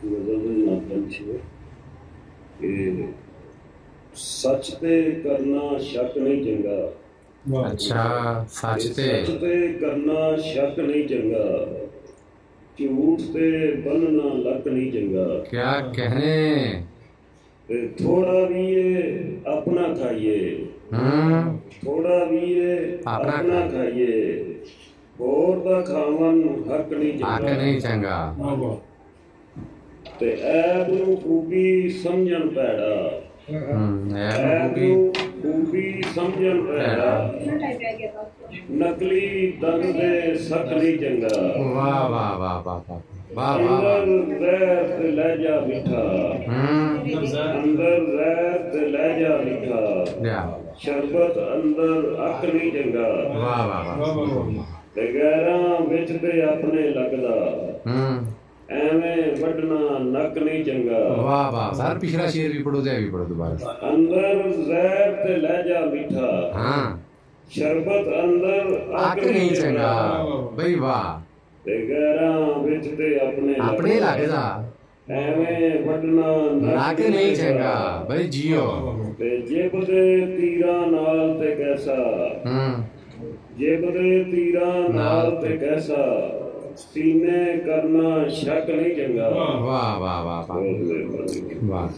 गजल नातन छे कि सच ते करना शक नहीं चंगा। अच्छा, सच ते करना शक नहीं चंगा, झूठ ते बनना लक नहीं चंगा। क्या कहने। थोड़ा भी ये अपना खाइए, थोड़ा भी ये अपना खाइए, होर दा खावन हक नहीं चंगा। ते ऐब नूं खूबी समझण पैड़ा, ऐब नूं खूबी समझण पैड़ा, नकली दंद दे सक नहीं चंगा। वाह वाह वाह वाह वाह। अंदर रैर ते लहजा मिठा, अंदर रैर ते लहजा मिठा, शरबत अंदर अक नहीं चंगा। वाह वाह वाह। ते गैरां विच ते अपने लगदा, एवें वड्डना नक नहीं चंगा। वाह वाह। सर पिछला शेर भी पढ़ो, भी पढ़ो दोबारा। अंदर जहर ते लहजा मीठा, शरबत अंदर अक नहीं चंगा। भाई वाह। ते गैरां विच ते अपने लगदा, एवें वड्डना नक नहीं चंगा। भाई जियो। ते जिब दे तीरां नाल ते कैसा, जिब दे तीरां नाल ते कैसा, सीने करना शक नहीं चंगा। वाह वाह वाह वाह।